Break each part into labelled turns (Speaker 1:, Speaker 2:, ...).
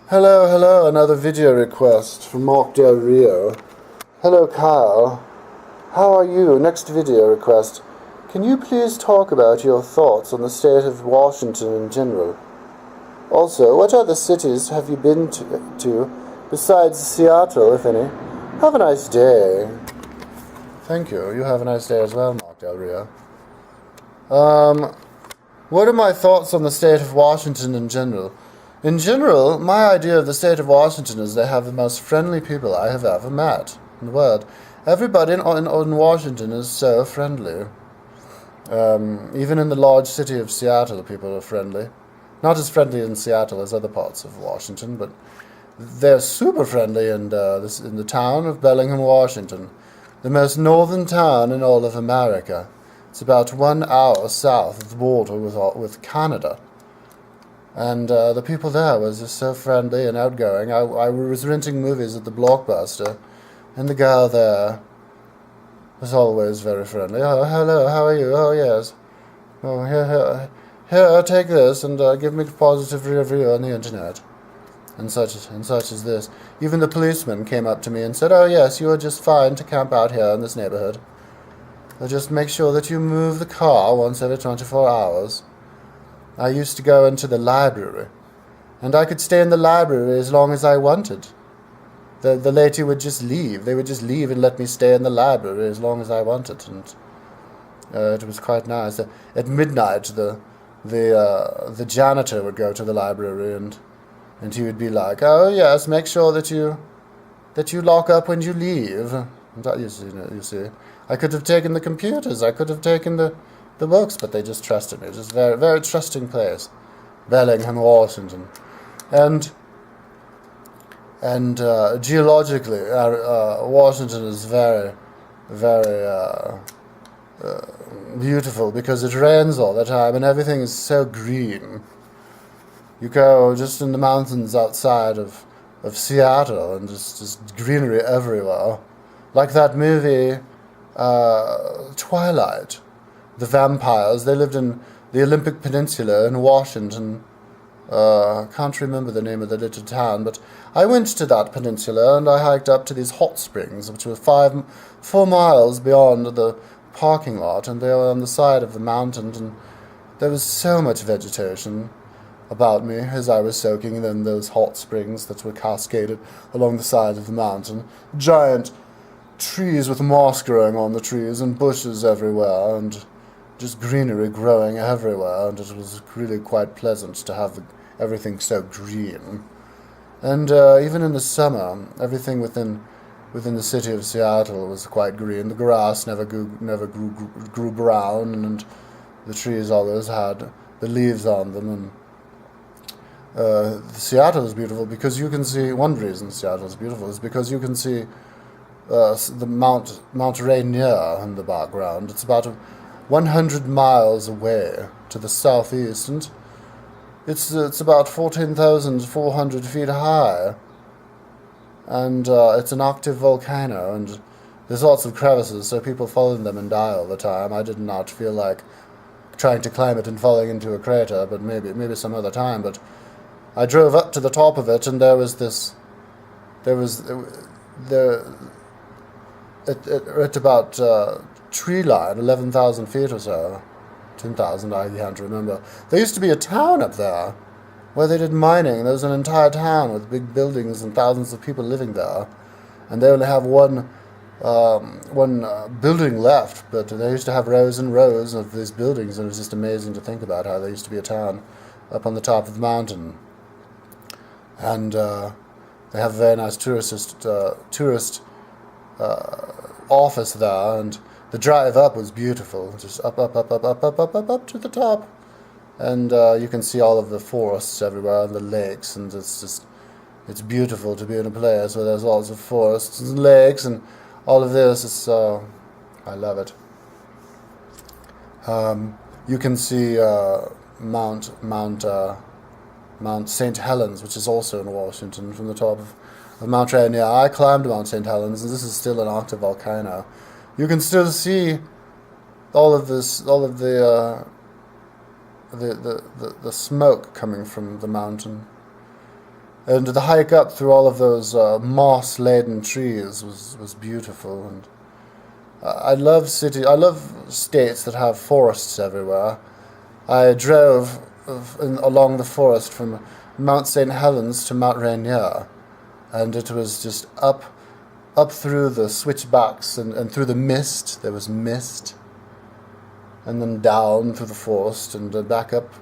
Speaker 1: Hello, hello, another video request from Mark Del Rio. Hello, Kyle. How are you? Next video request. Can you please talk about your thoughts on the state of Washington in general? Also, what other cities have you been to besides Seattle, if any? Have a nice day. Thank you. You have a nice day as well, Mark Del Rio. What are my thoughts on the state of Washington in general? In general, my idea of the state of Washington is they have the most friendly people I have ever met in the world. Everybody in Washington is so friendly. Even in the large city of Seattle, people are friendly. Not as friendly in Seattle as other parts of Washington, but they're super friendly in the town of Bellingham, Washington, the most northern town in all of America. It's about 1 hour south of the border with Canada. And the people there was just so friendly and outgoing. I was renting movies at the Blockbuster, and the girl there was always very friendly. Oh, hello, how are you? Oh, yes. Oh, here, take this and give me a positive review on the internet. And such as this. Even the policeman came up to me and said, oh, yes, you are just fine to camp out here in this neighborhood. But just make sure that you move the car once every 24 hours. I used to go into the library, and I could stay in the library as long as I wanted. The lady would just leave. They would just leave and let me stay in the library as long as I wanted, and it was quite nice. At midnight, the janitor would go to the library, and he would be like, "Oh yes, make sure that you lock up when you leave." And you see, I could have taken the computers. I could have taken the books, but they just trusted me. Just very, very trusting place, Bellingham, Washington, and geologically, Washington is very, very beautiful because it rains all the time and everything is so green. You go just in the mountains outside of Seattle and just greenery everywhere, like that movie Twilight. The vampires, they lived in the Olympic Peninsula in Washington. Can't remember the name of the little town, but I went to that peninsula and I hiked up to these hot springs, which were 4 miles beyond the parking lot, and they were on the side of the mountain, and there was so much vegetation about me as I was soaking in those hot springs that were cascaded along the side of the mountain. Giant trees with moss growing on the trees and bushes everywhere, and just greenery growing everywhere, and it was really quite pleasant to have everything so green. And even in the summer, everything within the city of Seattle was quite green. The grass never grew brown, and the trees always had the leaves on them. And Seattle is beautiful because you can see. One reason Seattle is beautiful is because you can see the Mount Rainier in the background. It's about 100 miles away to the southeast, and it's about 14,400 feet high, and it's an active volcano, and there's lots of crevices, so people fall in them and die all the time. I did not feel like trying to climb it and falling into a crater, but maybe some other time. But I drove up to the top of it, and at about tree line, 11,000 feet or so, 10,000, I can't remember. There used to be a town up there where they did mining. There was an entire town with big buildings and thousands of people living there, and they only have one building left, but they used to have rows and rows of these buildings, and it was just amazing to think about how there used to be a town up on the top of the mountain. And they have a very nice tourist office there, and the drive up was beautiful, just up to the top, and you can see all of the forests everywhere and the lakes, and it's beautiful to be in a place where there's lots of forests and lakes and all of this. I love it. You can see Mount St. Helens, which is also in Washington, from the top of Mount Rainier. I climbed Mount St. Helens, and this is still an active volcano. You can still see all of the smoke coming from the mountain. And the hike up through all of those moss-laden trees was beautiful. And I love states that have forests everywhere. I drove along the forest from Mount St. Helens to Mount Rainier, and it was just up through the switchbacks and through the mist. There was mist, and then down through the forest and back up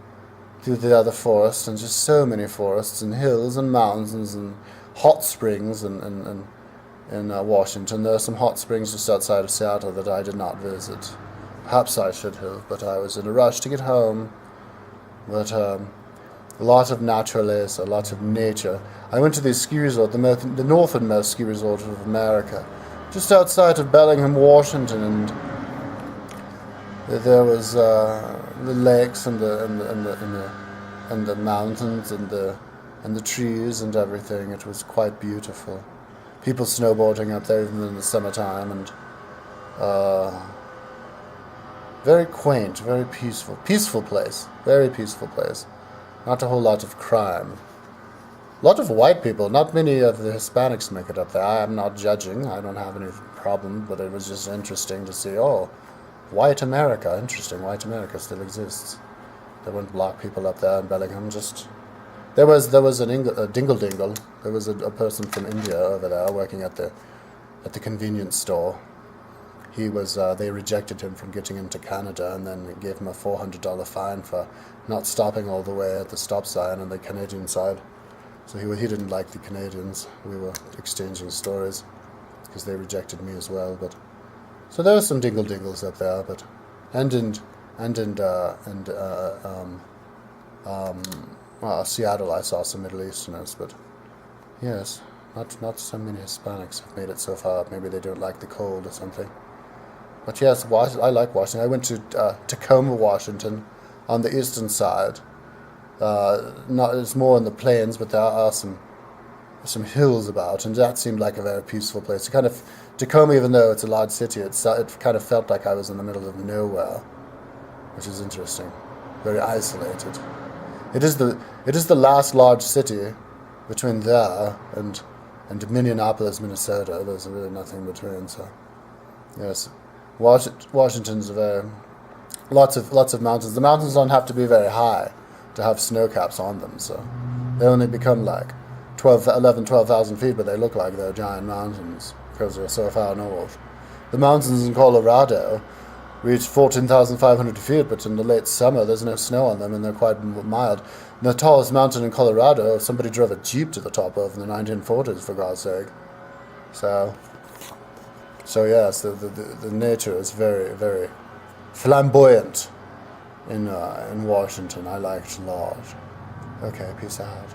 Speaker 1: through the other forest, and just so many forests and hills and mountains and hot springs in Washington. There are some hot springs just outside of Seattle that I did not visit. Perhaps I should have, but I was in a rush to get home. But a lot of naturalness, a lot of nature. I went to the ski resort, the northernmost ski resort of America, just outside of Bellingham, Washington, and there was the lakes and the mountains and the trees and everything. It was quite beautiful. People snowboarding up there even in the summertime, and very quaint, very peaceful place. Very peaceful place. Not a whole lot of crime. A lot of white people. Not many of the Hispanics make it up there. I am not judging. I don't have any problem, but it was just interesting to see. Oh, white America. Interesting. White America still exists. There weren't black people up there in Bellingham. Just there was a dingle dingle. There was a person from India over there working at the convenience store. He was. They rejected him from getting into Canada, and then gave him a $400 fine for not stopping all the way at the stop sign on the Canadian side. So he didn't like the Canadians. We were exchanging stories because they rejected me as well. But so there were some dingle dingles up there, but Seattle I saw some Middle Easterners, but yes, not so many Hispanics have made it so far. Maybe they don't like the cold or something. But yes, I like Washington. I went to Tacoma, Washington, on the eastern side. It's more in the plains, but there are some hills about, and that seemed like a very peaceful place. Tacoma, even though it's a large city, it kind of felt like I was in the middle of nowhere, which is interesting. Very isolated. It is the last large city between there and Minneapolis, Minnesota. There's really nothing between. So yes, Washington's lots of mountains. The mountains don't have to be very high to have snow caps on them, so they only become like 12,000 feet, but they look like they're giant mountains because they're so far north. The mountains in Colorado reach 14,500 feet, but in the late summer there's no snow on them and they're quite mild. And the tallest mountain in Colorado, somebody drove a Jeep to the top of in the 1940s, for God's sake. So yes, the nature is very, very flamboyant in Washington. I liked a lot. Okay, peace out.